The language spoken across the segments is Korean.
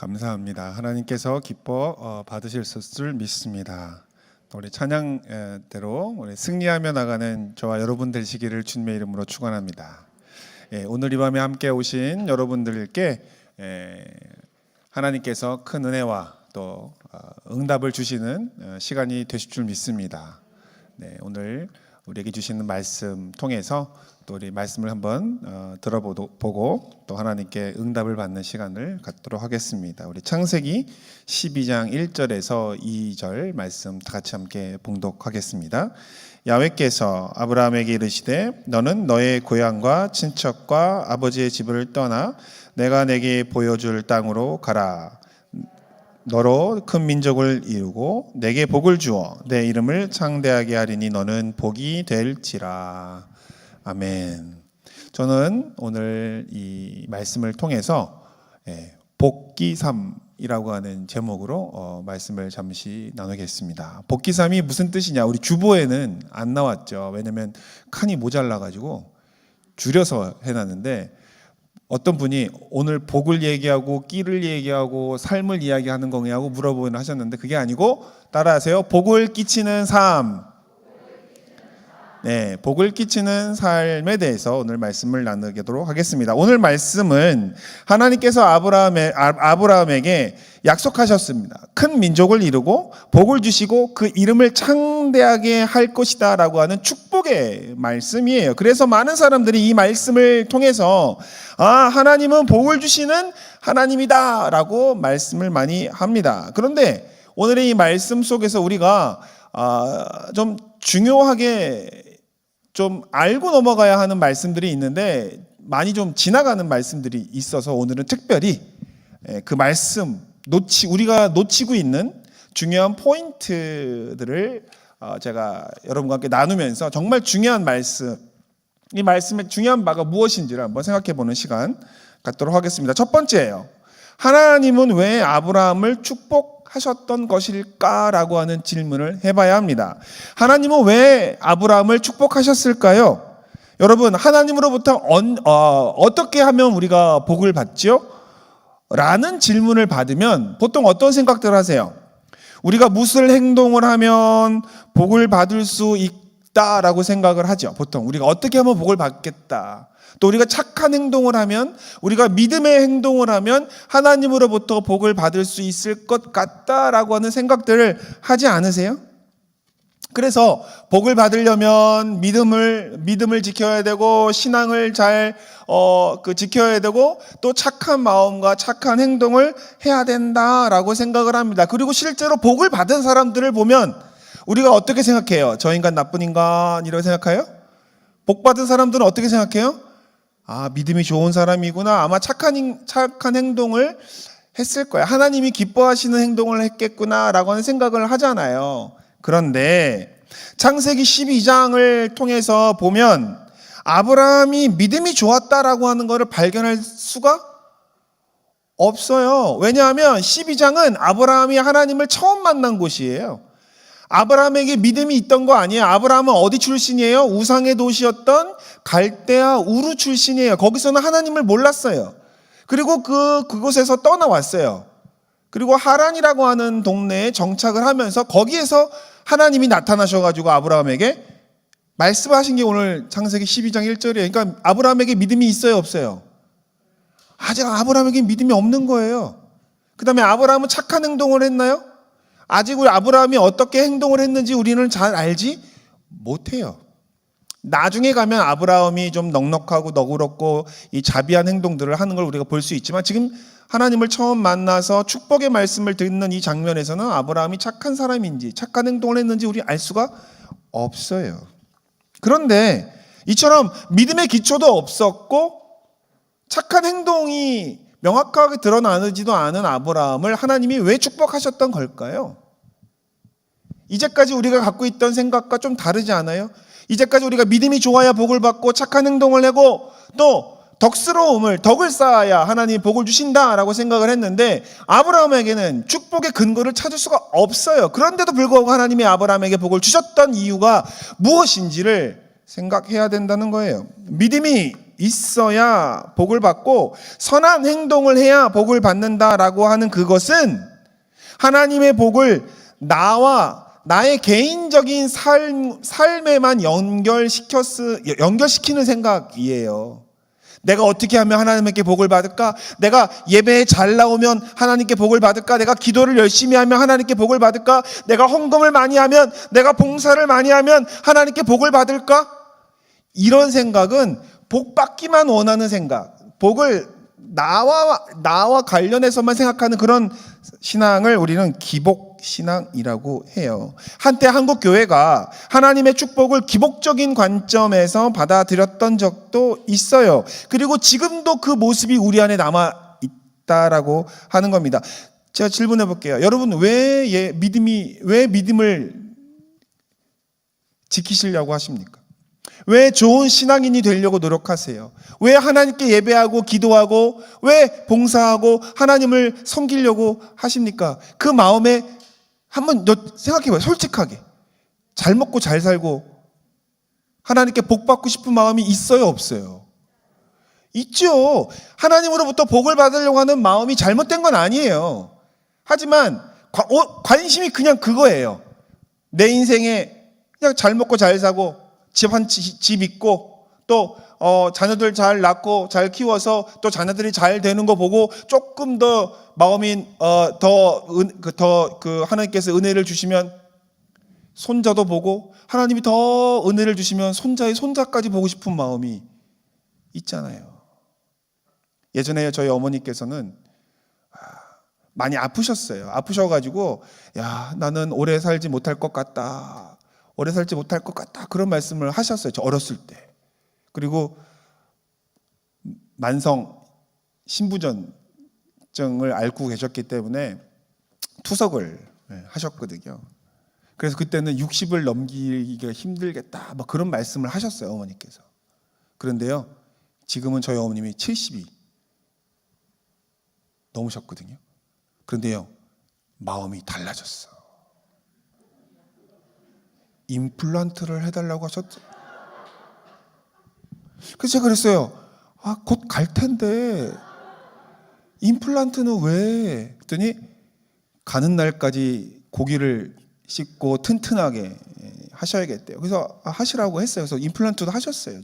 감사합니다. 하나님께서 기뻐 받으실 줄 믿습니다. 우리 찬양대로 우리 승리하며 나가는 저와 여러분 되시기를 주님의 이름으로 축원합니다. 오늘 이 밤에 함께 오신 여러분들께 하나님께서 큰 은혜와 또 응답을 주시는 시간이 되실 줄 믿습니다. 오늘 우리에게 주시는 말씀 통해서 또 우리 말씀을 한번 들어보고 또 하나님께 응답을 받는 시간을 갖도록 하겠습니다. 우리 창세기 12장 1절에서 2절 말씀 다 같이 함께 봉독하겠습니다. 야훼께서 아브라함에게 이르시되 너는 너의 고향과 친척과 아버지의 집을 떠나 내가 내게 보여줄 땅으로 가라. 너로 큰 민족을 이루고 내게 복을 주어 내 이름을 창대하게 하리니 너는 복이 될지라. 아멘. 저는 오늘 이 말씀을 통해서 복기삼이라고 하는 제목으로 말씀을 잠시 나누겠습니다. 복기삼이 무슨 뜻이냐? 우리 주보에는 안 나왔죠. 왜냐하면 칸이 모자라가지고 줄여서 해놨는데 어떤 분이 오늘 복을 얘기하고 끼를 얘기하고 삶을 이야기하는 거냐고 물어보긴 하셨는데 그게 아니고 따라하세요. 복을 끼치는 삶. 복을 끼치는 삶에 대해서 오늘 말씀을 나누도록 하겠습니다. 오늘 말씀은 하나님께서 아브라함에게 약속하셨습니다. 큰 민족을 이루고 복을 주시고 그 이름을 창대하게 할 것이다 라고 하는 축복의 말씀이에요. 그래서 많은 사람들이 이 말씀을 통해서 하나님은 복을 주시는 하나님이다 라고 말씀을 많이 합니다. 그런데 오늘의 이 말씀 속에서 우리가 좀 중요하게 좀 알고 넘어가야 하는 말씀들이 있는데 많이 좀 지나가는 말씀들이 있어서 오늘은 특별히 그 말씀 우리가 놓치고 있는 중요한 포인트들을 제가 여러분과 함께 나누면서 정말 중요한 말씀, 이 말씀의 중요한 바가 무엇인지를 한번 생각해 보는 시간 갖도록 하겠습니다. 첫 번째예요. 하나님은 왜 아브라함을 축복하셨던 것일까라고 하는 질문을 해봐야 합니다. 하나님은 왜 아브라함을 축복하셨을까요? 여러분, 하나님으로부터 어떻게 하면 우리가 복을 받죠? 라는 질문을 받으면 보통 어떤 생각들을 하세요? 우리가 무슨 행동을 하면 복을 받을 수 있다라고 생각을 하죠. 보통 우리가 어떻게 하면 복을 받겠다. 또 우리가 착한 행동을 하면, 우리가 믿음의 행동을 하면 하나님으로부터 복을 받을 수 있을 것 같다라고 하는 생각들을 하지 않으세요? 그래서 복을 받으려면 믿음을 지켜야 되고 신앙을 잘 지켜야 되고 또 착한 마음과 착한 행동을 해야 된다라고 생각을 합니다. 그리고 실제로 복을 받은 사람들을 보면 우리가 어떻게 생각해요? 저 인간 나쁜 인간이라고 생각해요? 복 받은 사람들은 어떻게 생각해요? 믿음이 좋은 사람이구나. 아마 착한 행동을 했을 거야. 하나님이 기뻐하시는 행동을 했겠구나라고 하는 생각을 하잖아요. 그런데 창세기 12장을 통해서 보면 아브라함이 믿음이 좋았다라고 하는 것을 발견할 수가 없어요. 왜냐하면 12장은 아브라함이 하나님을 처음 만난 곳이에요. 아브라함에게 믿음이 있던 거 아니에요. 아브라함은 어디 출신이에요? 우상의 도시였던 갈대아 우르 출신이에요. 거기서는 하나님을 몰랐어요. 그리고 그곳에서 떠나왔어요. 그리고 하란이라고 하는 동네에 정착을 하면서 거기에서 하나님이 나타나셔가지고 아브라함에게 말씀하신 게 오늘 창세기 12장 1절이에요. 그러니까 아브라함에게 믿음이 있어요, 없어요? 아직 아브라함에게 믿음이 없는 거예요. 그 다음에 아브라함은 착한 행동을 했나요? 아직 우리 아브라함이 어떻게 행동을 했는지 우리는 잘 알지 못해요. 나중에 가면 아브라함이 좀 넉넉하고 너그럽고 이 자비한 행동들을 하는 걸 우리가 볼 수 있지만 지금 하나님을 처음 만나서 축복의 말씀을 듣는 이 장면에서는 아브라함이 착한 사람인지 착한 행동을 했는지 우리 알 수가 없어요. 그런데 이처럼 믿음의 기초도 없었고 착한 행동이 명확하게 드러나지도 않은 아브라함을 하나님이 왜 축복하셨던 걸까요? 이제까지 우리가 갖고 있던 생각과 좀 다르지 않아요? 이제까지 우리가 믿음이 좋아야 복을 받고 착한 행동을 하고 또 덕을 쌓아야 하나님이 복을 주신다라고 생각을 했는데 아브라함에게는 축복의 근거를 찾을 수가 없어요. 그런데도 불구하고 하나님이 아브라함에게 복을 주셨던 이유가 무엇인지를 생각해야 된다는 거예요. 믿음이 있어야 복을 받고 선한 행동을 해야 복을 받는다라고 하는 그것은 하나님의 복을 나의 개인적인 삶에만 연결시키는 생각이에요. 내가 어떻게 하면 하나님께 복을 받을까? 내가 예배에 잘 나오면 하나님께 복을 받을까? 내가 기도를 열심히 하면 하나님께 복을 받을까? 내가 헌금을 많이 하면, 내가 봉사를 많이 하면 하나님께 복을 받을까? 이런 생각은 복 받기만 원하는 생각, 복을 나와 관련해서만 생각하는 그런 신앙을 우리는 기복 신앙이라고 해요. 한때 한국 교회가 하나님의 축복을 기복적인 관점에서 받아들였던 적도 있어요. 그리고 지금도 그 모습이 우리 안에 남아 있다라고 하는 겁니다. 제가 질문해 볼게요. 여러분 왜 믿음을 지키시려고 하십니까? 왜 좋은 신앙인이 되려고 노력하세요? 왜 하나님께 예배하고 기도하고 왜 봉사하고 하나님을 섬기려고 하십니까? 그 마음에 한번 생각해봐요. 솔직하게. 잘 먹고 잘 살고 하나님께 복 받고 싶은 마음이 있어요, 없어요? 있죠. 하나님으로부터 복을 받으려고 하는 마음이 잘못된 건 아니에요. 하지만 관심이 그냥 그거예요. 내 인생에 그냥 잘 먹고 잘 사고 집 있고 또 자녀들 잘 낳고 잘 키워서 또 자녀들이 잘 되는 거 보고 조금 더 마음이 하나님께서 은혜를 주시면 손자도 보고 하나님이 더 은혜를 주시면 손자의 손자까지 보고 싶은 마음이 있잖아요. 예전에 저희 어머니께서는 많이 아프셨어요. 아프셔가지고 나는 오래 살지 못할 것 같다. 오래 살지 못할 것 같다. 그런 말씀을 하셨어요. 저 어렸을 때. 그리고 만성 신부전증을 앓고 계셨기 때문에 투석을 하셨거든요. 그래서 그때는 60을 넘기기가 힘들겠다. 막 그런 말씀을 하셨어요, 어머니께서. 그런데요, 지금은 저희 어머님이 70이 넘으셨거든요. 그런데요, 마음이 달라졌어. 임플란트를 해달라고 하셨죠. 그래서 제가 그랬어요. 곧 갈 텐데 임플란트는 왜? 그랬더니 가는 날까지 고기를 씻고 튼튼하게 하셔야겠대요. 그래서 하시라고 했어요. 그래서 임플란트도 하셨어요.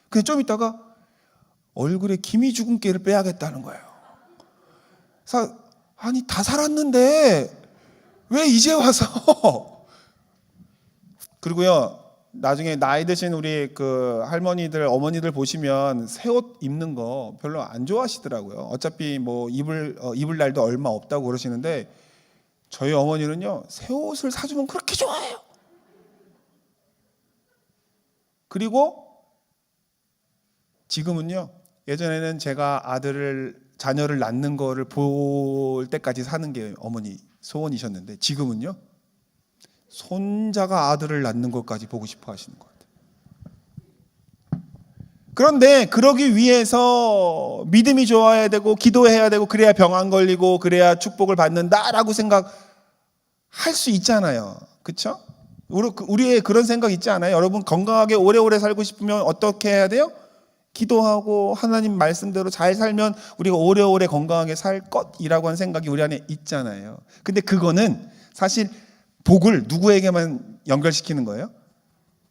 근데 좀 있다가 얼굴에 기미 주근깨를 빼야겠다는 거예요. 그래서 아니 다 살았는데 왜 이제 와서? 그리고요, 나중에 나이 드신 우리 그 할머니들, 어머니들 보시면 새 옷 입는 거 별로 안 좋아하시더라고요. 어차피 뭐 입을 날도 얼마 없다고 그러시는데 저희 어머니는요, 새 옷을 사주면 그렇게 좋아해요. 그리고 지금은요, 예전에는 제가 자녀를 낳는 거를 볼 때까지 사는 게 어머니 소원이셨는데 지금은요, 손자가 아들을 낳는 것까지 보고 싶어 하시는 것 같아요. 그런데 그러기 위해서 믿음이 좋아야 되고 기도해야 되고 그래야 병 안 걸리고 그래야 축복을 받는다라고 생각할 수 있잖아요. 그렇죠? 우리의 그런 생각 있지 않아요? 여러분 건강하게 오래오래 살고 싶으면 어떻게 해야 돼요? 기도하고 하나님 말씀대로 잘 살면 우리가 오래오래 건강하게 살 것이라고 하는 생각이 우리 안에 있잖아요. 근데 그거는 사실 복을 누구에게만 연결시키는 거예요?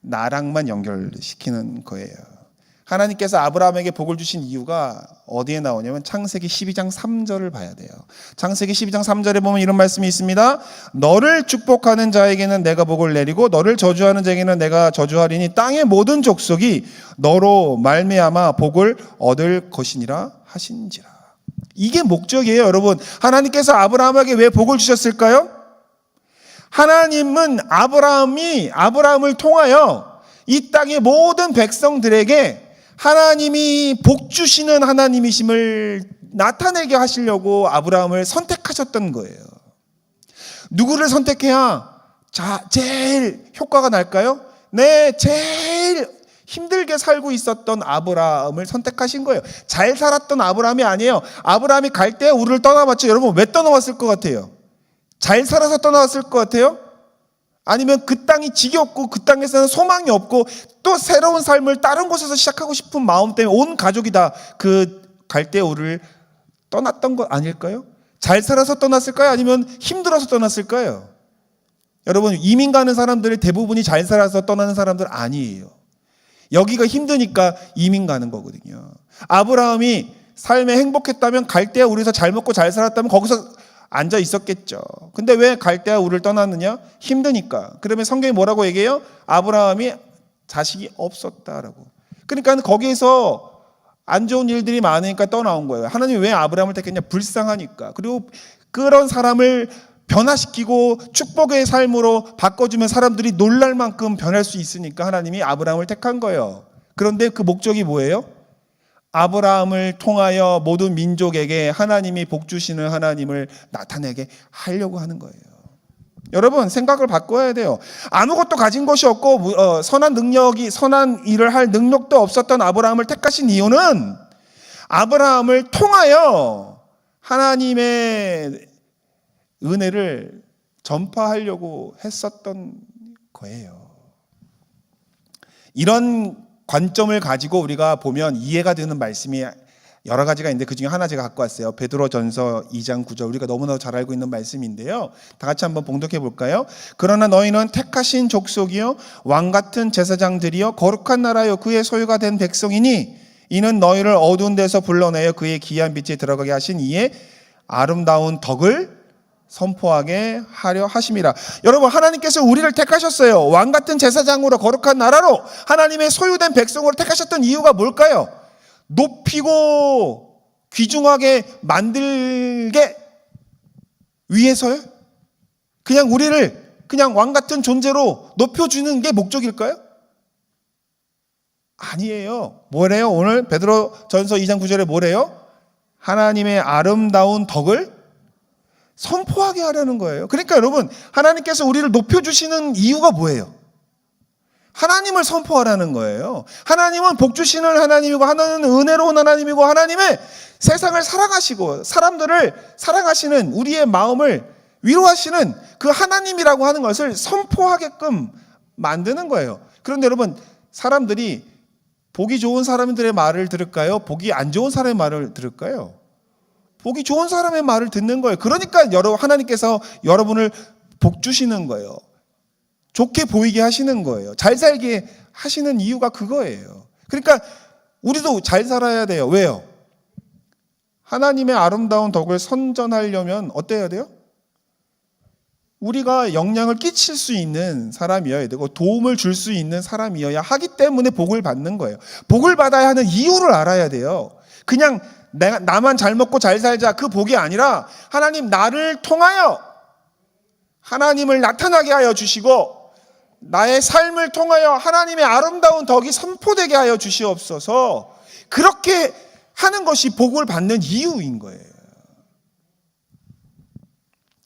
나랑만 연결시키는 거예요. 하나님께서 아브라함에게 복을 주신 이유가 어디에 나오냐면 창세기 12장 3절을 봐야 돼요. 창세기 12장 3절에 보면 이런 말씀이 있습니다. 너를 축복하는 자에게는 내가 복을 내리고 너를 저주하는 자에게는 내가 저주하리니 땅의 모든 족속이 너로 말미암아 복을 얻을 것이니라 하신지라. 이게 목적이에요, 여러분. 하나님께서 아브라함에게 왜 복을 주셨을까요? 하나님은 아브라함을 통하여 이 땅의 모든 백성들에게 하나님이 복 주시는 하나님이심을 나타내게 하시려고 아브라함을 선택하셨던 거예요. 누구를 선택해야 제일 효과가 날까요? 네, 제일 힘들게 살고 있었던 아브라함을 선택하신 거예요. 잘 살았던 아브라함이 아니에요. 아브라함이 갈 때 우리를 떠나봤죠. 여러분 왜 떠나왔을 것 같아요? 잘 살아서 떠나왔을 것 같아요? 아니면 그 땅이 지겹고 그 땅에서는 소망이 없고 또 새로운 삶을 다른 곳에서 시작하고 싶은 마음 때문에 온 가족이 다 그 갈대아 우르를 떠났던 것 아닐까요? 잘 살아서 떠났을까요? 아니면 힘들어서 떠났을까요? 여러분, 이민 가는 사람들의 대부분이 잘 살아서 떠나는 사람들 아니에요. 여기가 힘드니까 이민 가는 거거든요. 아브라함이 삶에 행복했다면 갈대아 우르에서 잘 먹고 잘 살았다면 거기서 앉아 있었겠죠. 근데 왜 갈대아 우르를 떠났느냐? 힘드니까. 그러면 성경이 뭐라고 얘기해요? 아브라함이 자식이 없었다라고. 그러니까 거기에서 안 좋은 일들이 많으니까 떠나온 거예요. 하나님이 왜 아브라함을 택했냐? 불쌍하니까. 그리고 그런 사람을 변화시키고 축복의 삶으로 바꿔주면 사람들이 놀랄 만큼 변할 수 있으니까 하나님이 아브라함을 택한 거예요. 그런데 그 목적이 뭐예요? 아브라함을 통하여 모든 민족에게 하나님이 복 주시는 하나님을 나타내게 하려고 하는 거예요. 여러분, 생각을 바꿔야 돼요. 아무것도 가진 것이 없고 선한 일을 할 능력도 없었던 아브라함을 택하신 이유는 아브라함을 통하여 하나님의 은혜를 전파하려고 했었던 거예요. 이런 관점을 가지고 우리가 보면 이해가 되는 말씀이 여러 가지가 있는데 그중에 하나 제가 갖고 왔어요. 베드로전서 2장 9절, 우리가 너무나 잘 알고 있는 말씀인데요. 다 같이 한번 봉독해 볼까요? 그러나 너희는 택하신 족속이요 왕같은 제사장들이요 거룩한 나라요 그의 소유가 된 백성이니 이는 너희를 어두운 데서 불러내어 그의 귀한 빛에 들어가게 하신 이의 아름다운 덕을 선포하게 하려 하심이라. 여러분, 하나님께서 우리를 택하셨어요. 왕같은 제사장으로 거룩한 나라로 하나님의 소유된 백성으로 택하셨던 이유가 뭘까요? 높이고 귀중하게 만들게 위해서요? 그냥 우리를 그냥 왕같은 존재로 높여주는 게 목적일까요? 아니에요. 뭐래요? 오늘 베드로전서 2장 9절에 뭐래요? 하나님의 아름다운 덕을 선포하게 하려는 거예요. 그러니까 여러분, 하나님께서 우리를 높여주시는 이유가 뭐예요? 하나님을 선포하라는 거예요. 하나님은 복 주시는 하나님이고 하나님은 은혜로운 하나님이고 하나님의 세상을 사랑하시고 사람들을 사랑하시는 우리의 마음을 위로하시는 그 하나님이라고 하는 것을 선포하게끔 만드는 거예요. 그런데 여러분, 사람들이 보기 좋은 사람들의 말을 들을까요? 보기 안 좋은 사람의 말을 들을까요? 보기 좋은 사람의 말을 듣는 거예요. 그러니까 하나님께서 여러분을 복 주시는 거예요. 좋게 보이게 하시는 거예요. 잘 살게 하시는 이유가 그거예요. 그러니까 우리도 잘 살아야 돼요. 왜요? 하나님의 아름다운 덕을 선전하려면 어때야 돼요? 우리가 영향을 끼칠 수 있는 사람이어야 되고 도움을 줄 수 있는 사람이어야 하기 때문에 복을 받는 거예요. 복을 받아야 하는 이유를 알아야 돼요. 그냥 나만 잘 먹고 잘 살자 그 복이 아니라 하나님 나를 통하여 하나님을 나타나게 하여 주시고 나의 삶을 통하여 하나님의 아름다운 덕이 선포되게 하여 주시옵소서. 그렇게 하는 것이 복을 받는 이유인 거예요.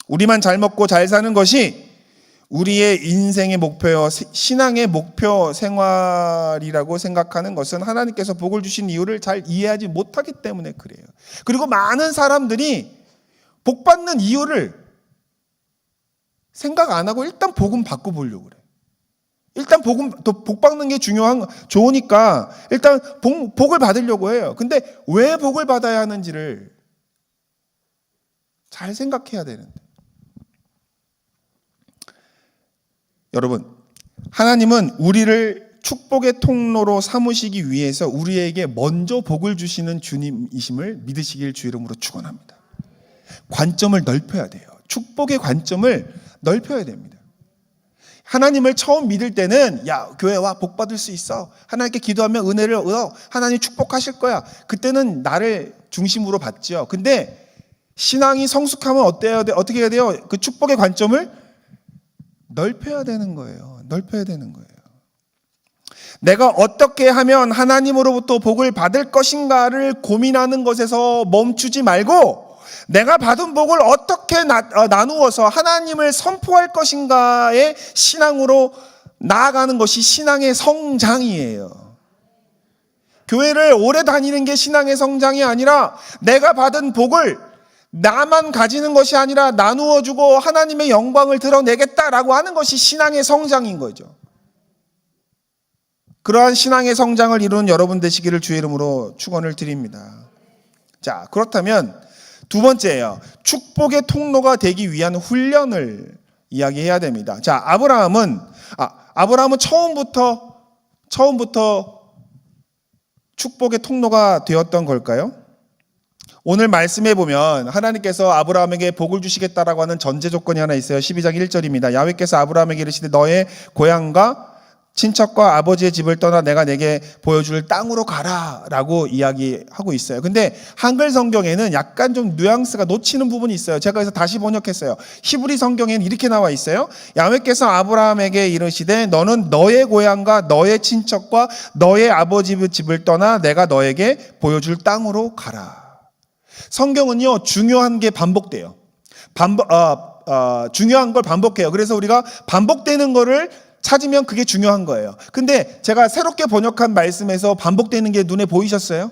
우리만 잘 먹고 잘 사는 것이 우리의 인생의 목표요 신앙의 목표 생활이라고 생각하는 것은 하나님께서 복을 주신 이유를 잘 이해하지 못하기 때문에 그래요. 그리고 많은 사람들이 복 받는 이유를 생각 안 하고 일단 복음 받고 보려고 그래요. 일단 복 받는 게 좋으니까 일단 복을 받으려고 해요. 근데 왜 복을 받아야 하는지를 잘 생각해야 되는데. 여러분, 하나님은 우리를 축복의 통로로 삼으시기 위해서 우리에게 먼저 복을 주시는 주님이심을 믿으시길 주 이름으로 축원합니다. 관점을 넓혀야 돼요. 축복의 관점을 넓혀야 됩니다. 하나님을 처음 믿을 때는 교회 와 복 받을 수 있어. 하나님께 기도하면 은혜를 얻어. 하나님 축복하실 거야. 그때는 나를 중심으로 받죠. 근데 신앙이 성숙하면 어떻게 해야 돼요? 그 축복의 관점을 넓혀야 되는 거예요. 넓혀야 되는 거예요. 내가 어떻게 하면 하나님으로부터 복을 받을 것인가를 고민하는 것에서 멈추지 말고 내가 받은 복을 어떻게 나누어서 하나님을 선포할 것인가의 신앙으로 나아가는 것이 신앙의 성장이에요. 교회를 오래 다니는 게 신앙의 성장이 아니라 내가 받은 복을 나만 가지는 것이 아니라 나누어 주고 하나님의 영광을 드러내겠다라고 하는 것이 신앙의 성장인 거죠. 그러한 신앙의 성장을 이루는 여러분 되시기를 주의 이름으로 축원을 드립니다. 자, 그렇다면 두 번째예요. 축복의 통로가 되기 위한 훈련을 이야기해야 됩니다. 자, 아브라함은 처음부터 축복의 통로가 되었던 걸까요? 오늘 말씀해 보면 하나님께서 아브라함에게 복을 주시겠다라고 하는 전제 조건이 하나 있어요. 12장 1절입니다. 야훼께서 아브라함에게 이르시되 너의 고향과 친척과 아버지의 집을 떠나 내가 내게 보여줄 땅으로 가라 라고 이야기하고 있어요. 근데 한글 성경에는 약간 좀 뉘앙스가 놓치는 부분이 있어요. 제가 그래서 다시 번역했어요. 히브리 성경에는 이렇게 나와 있어요. 야훼께서 아브라함에게 이르시되 너는 너의 고향과 너의 친척과 너의 아버지의 집을 떠나 내가 너에게 보여줄 땅으로 가라. 성경은요, 중요한 게 반복돼요. 중요한 걸 반복해요. 그래서 우리가 반복되는 거를 찾으면 그게 중요한 거예요. 근데 제가 새롭게 번역한 말씀에서 반복되는 게 눈에 보이셨어요?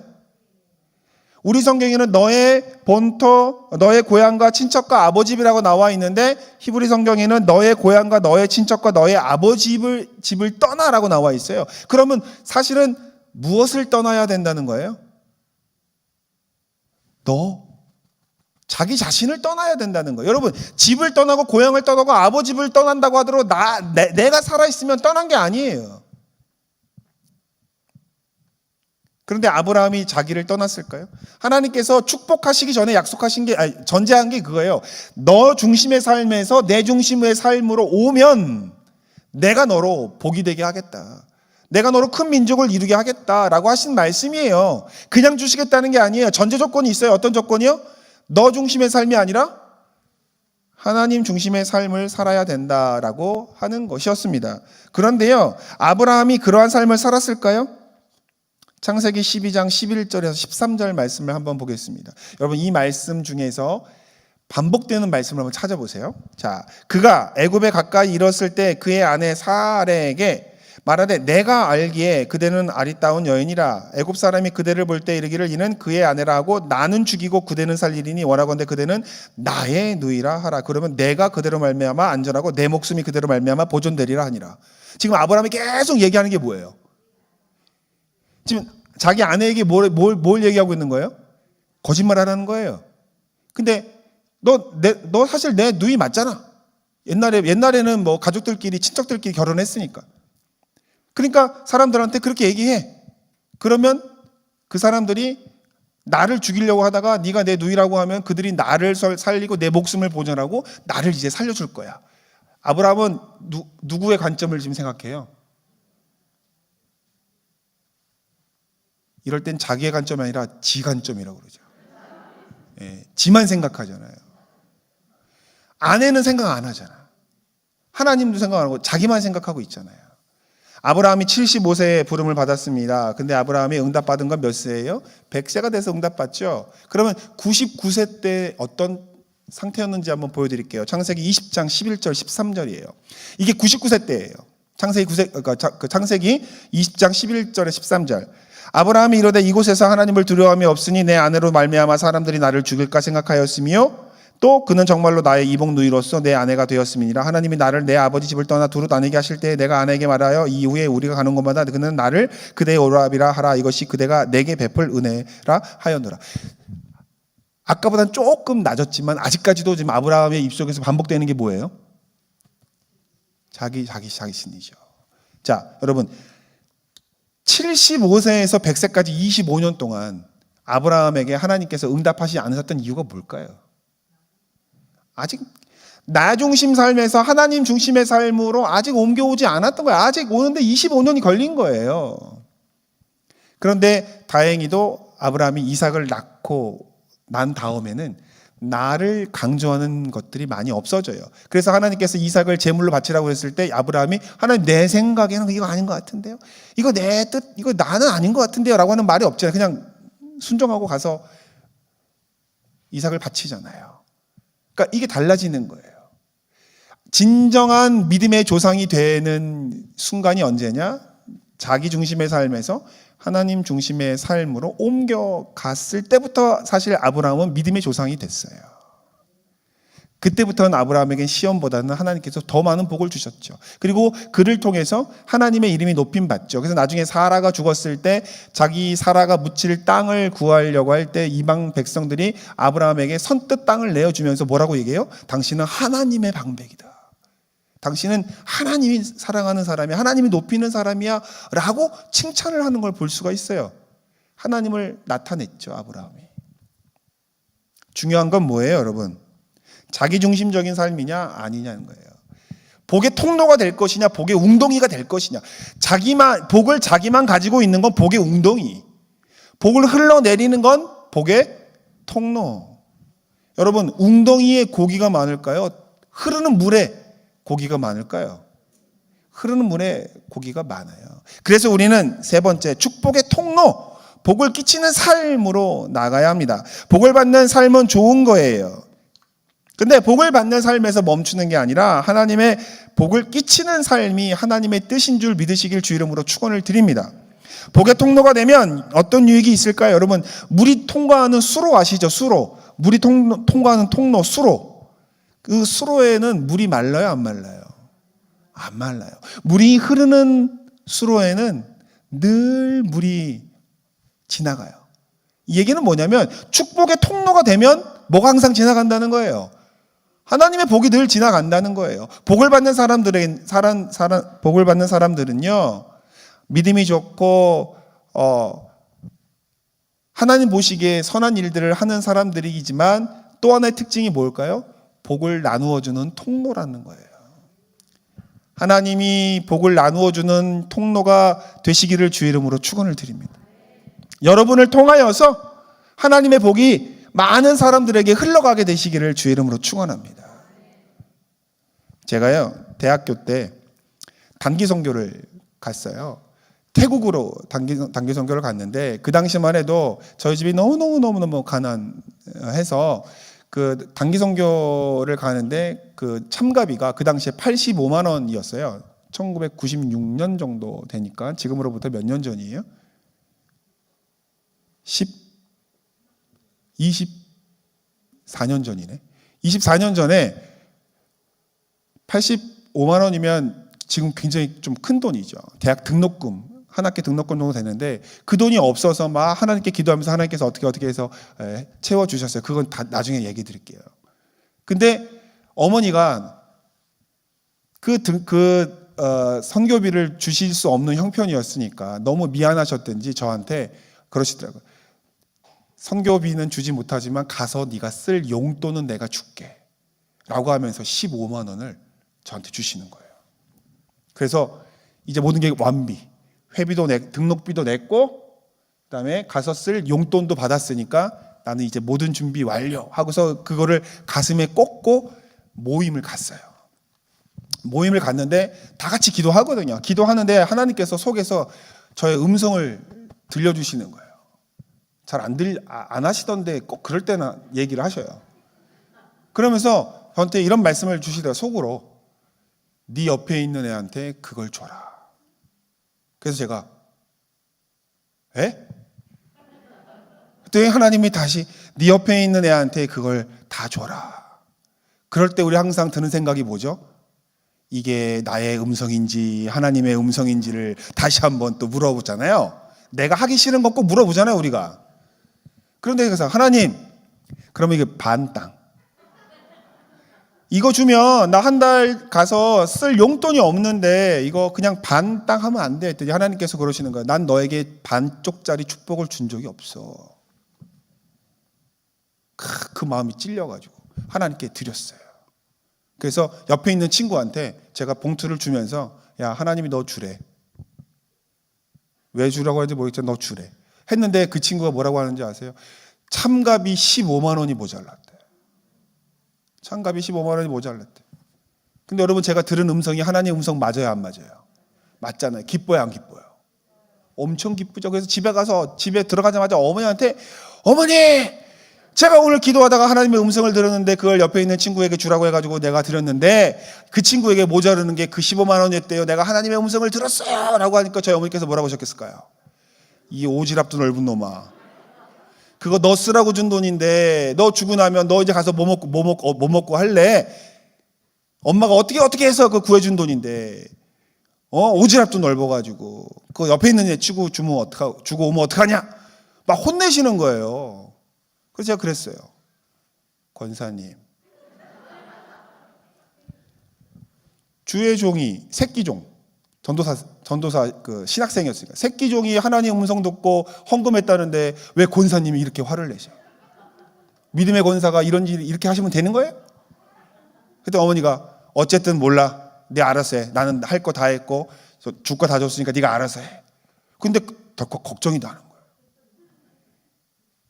우리 성경에는 너의 본토, 너의 고향과 친척과 아버지라고 나와 있는데 히브리 성경에는 너의 고향과 너의 친척과 너의 집을 떠나라고 나와 있어요. 그러면 사실은 무엇을 떠나야 된다는 거예요? 자기 자신을 떠나야 된다는 거예요. 여러분, 집을 떠나고 고향을 떠나고 아버지를 떠난다고 하더라도 내가 살아있으면 떠난 게 아니에요. 그런데 아브라함이 자기를 떠났을까요? 하나님께서 축복하시기 전에 전제한 게 그거예요. 너 중심의 삶에서 내 중심의 삶으로 오면 내가 너로 복이 되게 하겠다. 내가 너로 큰 민족을 이루게 하겠다라고 하신 말씀이에요. 그냥 주시겠다는 게 아니에요. 전제 조건이 있어요. 어떤 조건이요? 너 중심의 삶이 아니라 하나님 중심의 삶을 살아야 된다라고 하는 것이었습니다. 그런데요, 아브라함이 그러한 삶을 살았을까요? 창세기 12장 11절에서 13절 말씀을 한번 보겠습니다. 여러분, 이 말씀 중에서 반복되는 말씀을 한번 찾아보세요. 자, 그가 애굽에 가까이 이뤘을 때 그의 아내 사레에게 말하되 내가 알기에 그대는 아리따운 여인이라. 애굽 사람이 그대를 볼 때 이르기를 이는 그의 아내라 하고 나는 죽이고 그대는 살리리니 원하건대 그대는 나의 누이라 하라. 그러면 내가 그대로 말미암아 안전하고 내 목숨이 그대로 말미암아 보존되리라 하니라. 지금 아브라함이 계속 얘기하는 게 뭐예요? 지금 자기 아내에게 뭘 얘기하고 있는 거예요? 거짓말하라는 거예요. 근데 너 사실 내 누이 맞잖아. 옛날에는 뭐 가족들끼리 친척들끼리 결혼했으니까. 그러니까 사람들한테 그렇게 얘기해. 그러면 그 사람들이 나를 죽이려고 하다가 네가 내 누이라고 하면 그들이 나를 살리고 내 목숨을 보존하고 나를 이제 살려줄 거야. 아브라함은 누구의 관점을 지금 생각해요? 이럴 땐 자기의 관점이 아니라 지 관점이라고 그러죠. 예, 지만 생각하잖아요. 아내는 생각 안 하잖아. 하나님도 생각 안 하고 자기만 생각하고 있잖아요. 아브라함이 75세에 부름을 받았습니다. 근데 아브라함이 응답받은 건 몇 세예요? 100세가 돼서 응답받죠. 그러면 99세 때 어떤 상태였는지 한번 보여드릴게요. 창세기 20장 11절 13절이에요. 이게 99세 때예요. 창세기 20장 11절에 13절. 아브라함이 이르되 이곳에서 하나님을 두려워함이 없으니 내 아내로 말미암아 사람들이 나를 죽일까 생각하였으며 또 그는 정말로 나의 이복 누이로서 내 아내가 되었음이니라. 하나님이 나를 내 아버지 집을 떠나 두루 나뉘게 하실 때 내가 아내에게 말하여 이후에 우리가 가는 곳마다 그는 나를 그대의 오라비라 하라. 이것이 그대가 내게 베풀 은혜라 하였노라. 아까보다는 조금 낮았지만 아직까지도 지금 아브라함의 입속에서 반복되는 게 뭐예요? 자기 신이죠. 자, 여러분, 75세에서 100세까지 25년 동안 아브라함에게 하나님께서 응답하시지 않으셨던 이유가 뭘까요? 아직 나 중심 삶에서 하나님 중심의 삶으로 아직 옮겨오지 않았던 거예요. 아직 오는데 25년이 걸린 거예요. 그런데 다행히도 아브라함이 이삭을 낳고 난 다음에는 나를 강조하는 것들이 많이 없어져요. 그래서 하나님께서 이삭을 제물로 바치라고 했을 때 아브라함이 하나님 내 생각에는 이거 아닌 것 같은데요. 이거 내 뜻, 이거 나는 아닌 것 같은데요. 라고 하는 말이 없잖아요. 그냥 순종하고 가서 이삭을 바치잖아요. 그러니까 이게 달라지는 거예요. 진정한 믿음의 조상이 되는 순간이 언제냐? 자기 중심의 삶에서 하나님 중심의 삶으로 옮겨갔을 때부터 사실 아브라함은 믿음의 조상이 됐어요. 그때부터는 아브라함에겐 시험보다는 하나님께서 더 많은 복을 주셨죠. 그리고 그를 통해서 하나님의 이름이 높임받죠. 그래서 나중에 사라가 죽었을 때 자기 사라가 묻힐 땅을 구하려고 할 때 이방 백성들이 아브라함에게 선뜻 땅을 내어주면서 뭐라고 얘기해요? 당신은 하나님의 방백이다. 당신은 하나님이 사랑하는 사람이야. 하나님이 높이는 사람이야. 라고 칭찬을 하는 걸 볼 수가 있어요. 하나님을 나타냈죠, 아브라함이. 중요한 건 뭐예요, 여러분? 자기중심적인 삶이냐 아니냐는 거예요. 복의 통로가 될 것이냐 복의 웅덩이가 될 것이냐. 복을 자기만 가지고 있는 건 복의 웅덩이, 복을 흘러내리는 건 복의 통로. 여러분, 웅덩이에 고기가 많을까요? 흐르는 물에 고기가 많을까요? 흐르는 물에 고기가 많아요. 그래서 우리는 세 번째, 축복의 통로, 복을 끼치는 삶으로 나가야 합니다. 복을 받는 삶은 좋은 거예요. 근데 복을 받는 삶에서 멈추는 게 아니라 하나님의 복을 끼치는 삶이 하나님의 뜻인 줄 믿으시길 주 이름으로 축원을 드립니다. 복의 통로가 되면 어떤 유익이 있을까요? 여러분, 물이 통과하는 수로 아시죠? 수로. 물이 통과하는 통로, 수로. 그 수로에는 물이 말라요, 안 말라요? 안 말라요. 물이 흐르는 수로에는 늘 물이 지나가요. 이 얘기는 뭐냐면 축복의 통로가 되면 뭐가 항상 지나간다는 거예요. 하나님의 복이 늘 지나간다는 거예요. 복을 받는 사람들은요, 믿음이 좋고 하나님 보시기에 선한 일들을 하는 사람들이지만 또 하나의 특징이 뭘까요? 복을 나누어 주는 통로라는 거예요. 하나님이 복을 나누어 주는 통로가 되시기를 주 이름으로 축원을 드립니다. 여러분을 통하여서 하나님의 복이 많은 사람들에게 흘러가게 되시기를 주 이름으로 축원합니다. 제가요, 대학교 때 단기 선교를 갔어요. 태국으로 단기 선교를 갔는데 그 당시만 해도 저희 집이 너무너무 가난해서 그 단기 선교를 가는데 그 참가비가 그 당시에 85만 원이었어요. 1996년 정도 되니까 지금으로부터 몇 년 전이에요? 24년 전이네. 24년 전에 85만 원이면 지금 굉장히 좀 큰 돈이죠. 대학 등록금, 한 학기 등록금 정도 되는데 그 돈이 없어서 막 하나님께 기도하면서 하나님께서 어떻게 해서 채워주셨어요. 그건 다 나중에 얘기 드릴게요. 근데 어머니가 선교비를 주실 수 없는 형편이었으니까 너무 미안하셨든지 저한테 그러시더라고요. 선교비는 주지 못하지만 가서 네가 쓸 용돈은 내가 줄게 라고 하면서 15만 원을 저한테 주시는 거예요. 그래서 이제 모든 게 완비, 회비도 등록비도 냈고 그다음에 가서 쓸 용돈도 받았으니까 나는 이제 모든 준비 완료 하고서 그거를 가슴에 꽂고 모임을 갔어요. 모임을 갔는데 다 같이 기도하거든요. 기도하는데 하나님께서 속에서 저의 음성을 들려주시는 거예요. 잘 안 하시던데 꼭 그럴 때나 얘기를 하셔요. 그러면서 저한테 이런 말씀을 주시더라고요. 속으로 네 옆에 있는 애한테 그걸 줘라. 그래서 제가 그때 하나님이 다시 네 옆에 있는 애한테 그걸 다 줘라. 그럴 때 우리 항상 드는 생각이 뭐죠? 이게 나의 음성인지 하나님의 음성인지를 다시 한번 또 물어보잖아요. 내가 하기 싫은 거 꼭 물어보잖아요, 우리가. 그런데 그래서 하나님, 그러면 이게 반 땅. 이거 주면 나 한 달 가서 쓸 용돈이 없는데 이거 그냥 반 땅 하면 안 돼. 했더니 하나님께서 그러시는 거예요. 난 너에게 반쪽짜리 축복을 준 적이 없어. 그 마음이 찔려가지고 하나님께 드렸어요. 그래서 옆에 있는 친구한테 제가 봉투를 주면서 야, 하나님이 너 주래. 왜 주라고 하는지 모르겠지만 너 주래. 했는데 그 친구가 뭐라고 하는지 아세요? 참갑이 15만 원이 모자랐대. 참갑이 15만 원이 모자랐대. 근데 여러분, 제가 들은 음성이 하나님의 음성 맞아요, 안 맞아요? 맞잖아요. 기뻐요, 안 기뻐요? 엄청 기쁘죠. 그래서 집에 들어가자마자 어머니한테 어머니! 제가 오늘 기도하다가 하나님의 음성을 들었는데 그걸 옆에 있는 친구에게 주라고 해가지고 내가 드렸는데 그 친구에게 모자르는 게 그 15만 원이었대요. 내가 하나님의 음성을 들었어요 라고 하니까 저희 어머니께서 뭐라고 하셨겠을까요? 이 오지랖도 넓은 놈아. 그거 너 쓰라고 준 돈인데 너 주고 나면 너 이제 가서 뭐 먹고 할래? 엄마가 어떻게 해서 그 구해준 돈인데 오지랖도 넓어가지고 그 옆에 있는 애 주고 오면 어떡하냐? 막 혼내시는 거예요. 그래서 제가 그랬어요. 권사님, 주의 종이 새끼종, 전도사 그 신학생이었으니까 새끼종이 하나님 음성 듣고 헌금했다는데 왜 권사님이 이렇게 화를 내셔? 믿음의 권사가 이런 일 이렇게 하시면 되는 거예요? 그때 어머니가 어쨌든 몰라, 네 알아서 해. 나는 할 거 다 했고 줄 거 다 줬으니까 네가 알아서 해. 근데 더 걱정이 나는 거예요.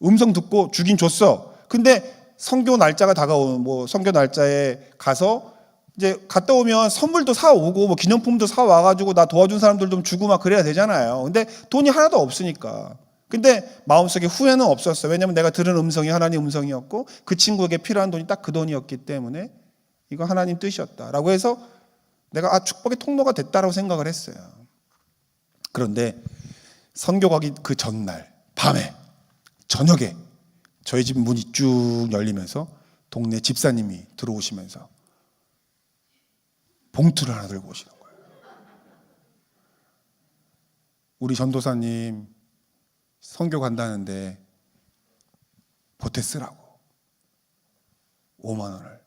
음성 듣고 주긴 줬어. 근데 선교 날짜가 다가오면 선교 날짜에 가서 이제 갔다 오면 선물도 사오고 기념품도 사와가지고 나 도와준 사람들 좀 주고 막 그래야 되잖아요. 근데 돈이 하나도 없으니까. 근데 마음속에 후회는 없었어요. 왜냐하면 내가 들은 음성이 하나님 음성이었고 그 친구에게 필요한 돈이 딱 그 돈이었기 때문에 이거 하나님 뜻이었다라고 해서 내가 축복의 통로가 됐다라고 생각을 했어요. 그런데 선교 가기 그 전날 밤에 저녁에 저희 집 문이 쭉 열리면서 동네 집사님이 들어오시면서 봉투를 하나 들고 오시는 거예요. 우리 전도사님 선교 간다는데 보태 쓰라고 5만 원을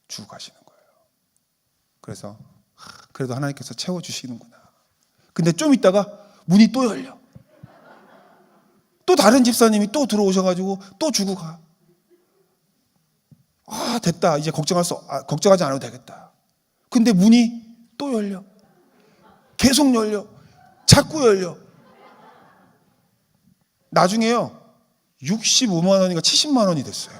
주고 가시는 거예요. 그래서 그래도 하나님께서 채워주시는구나. 근데 좀 있다가 문이 또 열려. 또 다른 집사님이 또 들어오셔가지고 또 주고 가. 됐다. 이제 걱정하지 않아도 되겠다. 근데 문이 또 열려. 계속 열려. 자꾸 열려. 나중에요. 65만 원인가 70만 원이 됐어요.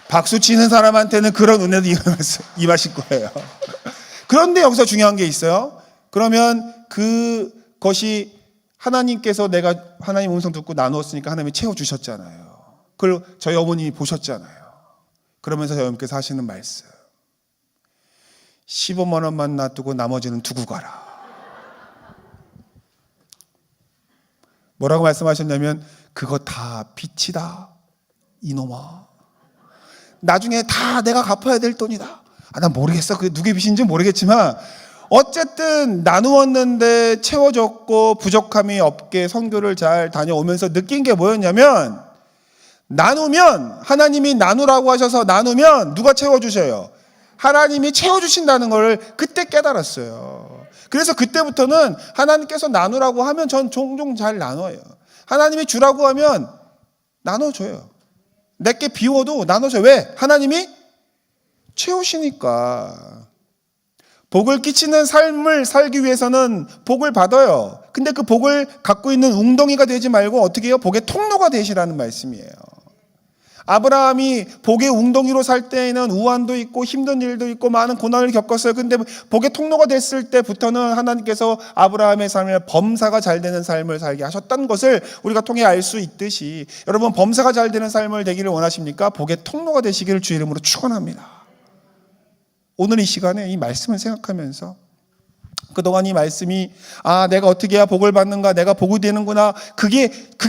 박수 치는 사람한테는 그런 은혜도 임하실 거예요. 그런데 여기서 중요한 게 있어요. 그러면 그것이 하나님께서 내가 하나님 음성 듣고 나누었으니까 하나님이 채워주셨잖아요. 그걸 저희 어머님이 보셨잖아요. 그러면서 저희 어머니께서 하시는 말씀. 15만 원만 놔두고 나머지는 두고 가라. 뭐라고 말씀하셨냐면 그거 다 빚이다. 이놈아. 나중에 다 내가 갚아야 될 돈이다. 난 모르겠어. 그게 누구의 빚인지 모르겠지만 어쨌든 나누었는데 채워졌고 부족함이 없게 선교를 잘 다녀오면서 느낀 게 뭐였냐면 나누면 하나님이 나누라고 하셔서 나누면 누가 채워주셔요? 하나님이 채워주신다는 걸 그때 깨달았어요. 그래서 그때부터는 하나님께서 나누라고 하면 전 종종 잘 나눠요. 하나님이 주라고 하면 나눠줘요. 내게 비워도 나눠줘요. 왜? 하나님이 채우시니까. 복을 끼치는 삶을 살기 위해서는 복을 받아요. 근데 그 복을 갖고 있는 웅덩이가 되지 말고 어떻게 해요? 복의 통로가 되시라는 말씀이에요. 아브라함이 복의 웅덩이로 살 때에는 우환도 있고 힘든 일도 있고 많은 고난을 겪었어요. 근데 복의 통로가 됐을 때부터는 하나님께서 아브라함의 삶을 범사가 잘 되는 삶을 살게 하셨다는 것을 우리가 통해 알 수 있듯이 여러분 범사가 잘 되는 삶을 되기를 원하십니까? 복의 통로가 되시기를 주 이름으로 축원합니다. 오늘 이 시간에 이 말씀을 생각하면서 그동안 이 말씀이 내가 어떻게 해야 복을 받는가, 내가 복이 되는구나, 그게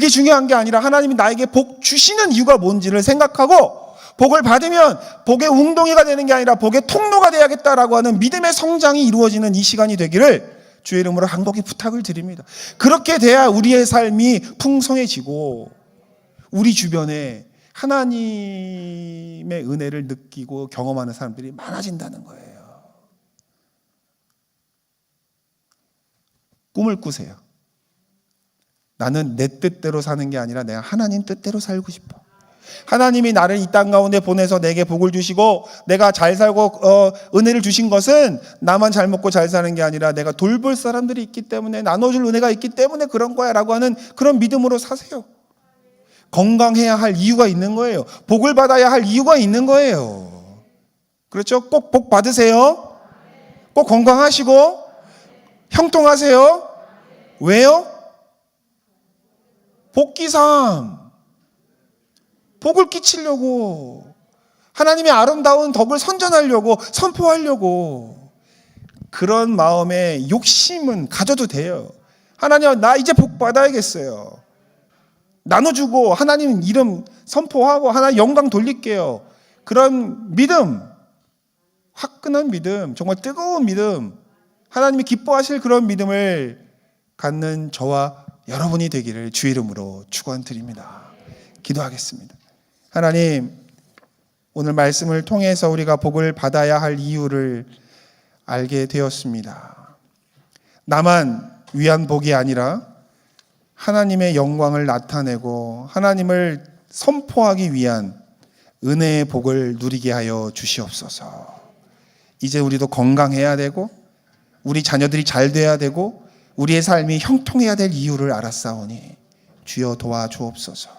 중요한 게 아니라 하나님이 나에게 복 주시는 이유가 뭔지를 생각하고 복을 받으면 복의 웅덩이가 되는 게 아니라 복의 통로가 되야겠다라고 하는 믿음의 성장이 이루어지는 이 시간이 되기를 주의 이름으로 간곡히 부탁을 드립니다. 그렇게 돼야 우리의 삶이 풍성해지고 우리 주변에 하나님의 은혜를 느끼고 경험하는 사람들이 많아진다는 거예요. 꿈을 꾸세요. 나는 내 뜻대로 사는 게 아니라 내가 하나님 뜻대로 살고 싶어. 하나님이 나를 이 땅 가운데 보내서 내게 복을 주시고 내가 잘 살고 은혜를 주신 것은 나만 잘 먹고 잘 사는 게 아니라 내가 돌볼 사람들이 있기 때문에 나눠줄 은혜가 있기 때문에 그런 거야 라고 하는 그런 믿음으로 사세요. 건강해야 할 이유가 있는 거예요. 복을 받아야 할 이유가 있는 거예요. 그렇죠? 꼭 복 받으세요. 꼭 건강하시고 형통하세요. 왜요? 복기삼. 복을 끼치려고. 하나님의 아름다운 덕을 선전하려고, 선포하려고. 그런 마음의 욕심은 가져도 돼요. 하나님, 나 이제 복 받아야겠어요. 나눠주고 하나님 이름 선포하고 하나님 영광 돌릴게요. 그런 믿음, 화끈한 믿음, 정말 뜨거운 믿음, 하나님이 기뻐하실 그런 믿음을 갖는 저와 여러분이 되기를 주 이름으로 축원드립니다. 기도하겠습니다. 하나님, 오늘 말씀을 통해서 우리가 복을 받아야 할 이유를 알게 되었습니다. 나만 위한 복이 아니라 하나님의 영광을 나타내고 하나님을 선포하기 위한 은혜의 복을 누리게 하여 주시옵소서. 이제 우리도 건강해야 되고 우리 자녀들이 잘 돼야 되고 우리의 삶이 형통해야 될 이유를 알았사오니 주여 도와주옵소서.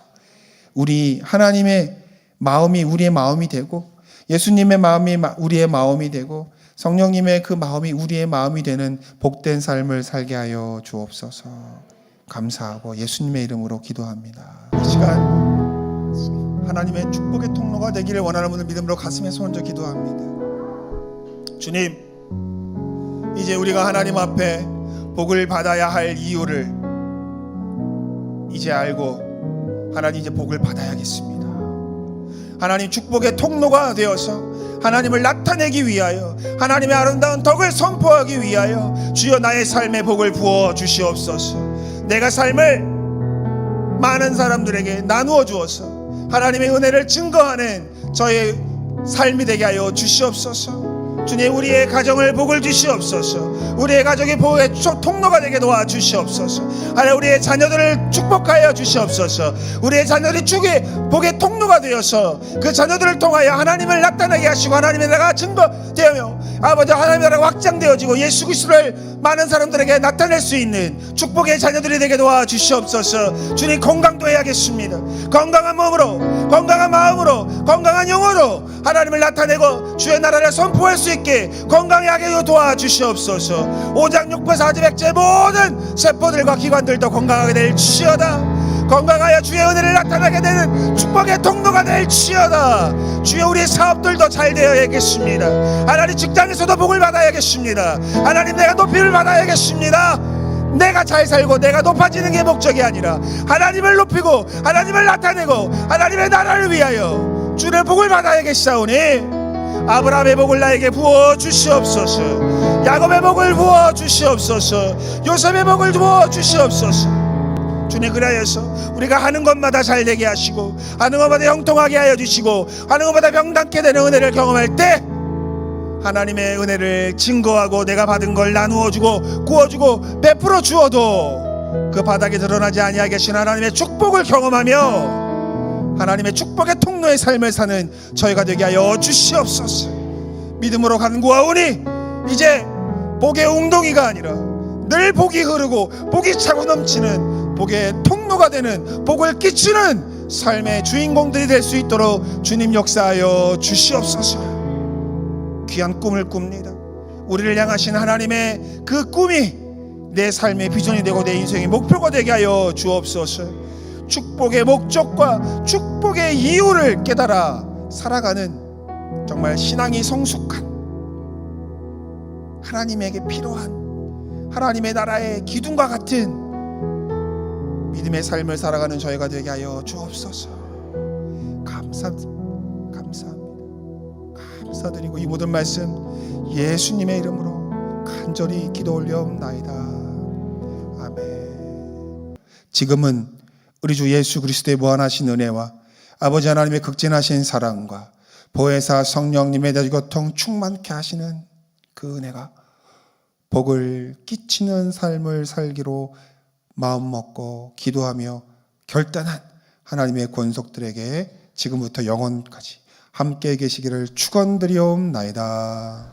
우리 하나님의 마음이 우리의 마음이 되고 예수님의 마음이 우리의 마음이 되고 성령님의 그 마음이 우리의 마음이 되는 복된 삶을 살게 하여 주옵소서. 감사하고 예수님의 이름으로 기도합니다. 이 시간 하나님의 축복의 통로가 되기를 원하는 분들 믿음으로 가슴에 손 얹어 기도합니다. 주님, 이제 우리가 하나님 앞에 복을 받아야 할 이유를 이제 알고 하나님 이제 복을 받아야겠습니다. 하나님 축복의 통로가 되어서 하나님을 나타내기 위하여 하나님의 아름다운 덕을 선포하기 위하여 주여 나의 삶에 복을 부어 주시옵소서. 내가 삶을 많은 사람들에게 나누어 주어서 하나님의 은혜를 증거하는 저의 삶이 되게 하여 주시옵소서. 주님, 우리의 가정을 복을 주시옵소서. 우리의 가족이 복의 통로가 되게 도와주시옵소서. 하나님, 우리의 자녀들을 축복하여 주시옵소서. 우리의 자녀들이 축의 복의 통로가 되어서 그 자녀들을 통하여 하나님을 나타나게 하시고 하나님의 나라가 증거되며 아버지 하나님의 나라가 확장되어지고 예수 그리스도를 많은 사람들에게 나타낼 수 있는 축복의 자녀들이 되게 도와주시옵소서. 주님, 건강도 해야겠습니다. 건강한 몸으로, 건강한 마음으로, 건강한 영혼으로 하나님을 나타내고 주의 나라를 선포할 수 있게 건강하게 도와주시옵소서. 오장육부 사지백제 모든 세포들과 기관들도 건강하게 될지어다. 건강하여 주의 은혜를 나타나게 되는 축복의 통로가 될지어다. 주여, 우리의 사업들도 잘 되어야겠습니다. 하나님, 직장에서도 복을 받아야겠습니다. 하나님, 내가 높임을 받아야겠습니다. 내가 잘 살고 내가 높아지는 게 목적이 아니라 하나님을 높이고 하나님을 나타내고 하나님의 나라를 위하여 주의 복을 받아야겠사오니 아브라함의 복을 나에게 부어 주시옵소서. 야곱의 복을 부어 주시옵소서. 요셉의 복을 부어 주시옵소서. 주님, 그래서 우리가 하는 것마다 잘 되게 하시고 하는 것마다 형통하게 하여 주시고 하는 것마다 병담케 되는 은혜를 경험할 때 하나님의 은혜를 증거하고 내가 받은 걸 나누어 주고 구워주고 베풀어 주어도 그 바닥에 드러나지 아니하게 하신 하나님의 축복을 경험하며 하나님의 축복의 통로의 삶을 사는 저희가 되게 하여 주시옵소서. 믿음으로 간구하오니 이제 복의 웅덩이가 아니라 늘 복이 흐르고 복이 차고 넘치는 복의 통로가 되는 복을 끼치는 삶의 주인공들이 될 수 있도록 주님 역사하여 주시옵소서. 귀한 꿈을 꿉니다. 우리를 향하신 하나님의 그 꿈이 내 삶의 비전이 되고 내 인생의 목표가 되게 하여 주옵소서. 축복의 목적과 축복의 이유를 깨달아 살아가는 정말 신앙이 성숙한 하나님에게 필요한 하나님의 나라의 기둥과 같은 믿음의 삶을 살아가는 저희가 되게 하여 주옵소서. 감사드리고 이 모든 말씀 예수님의 이름으로 간절히 기도 올려옵나이다. 아멘. 지금은 우리 주 예수 그리스도의 무한하신 은혜와 아버지 하나님의 극진하신 사랑과 보혜사 성령님의 대교통 충만케 하시는 그 은혜가 복을 끼치는 삶을 살기로 마음먹고 기도하며 결단한 하나님의 권속들에게 지금부터 영원까지 함께 계시기를 축원드리옵나이다.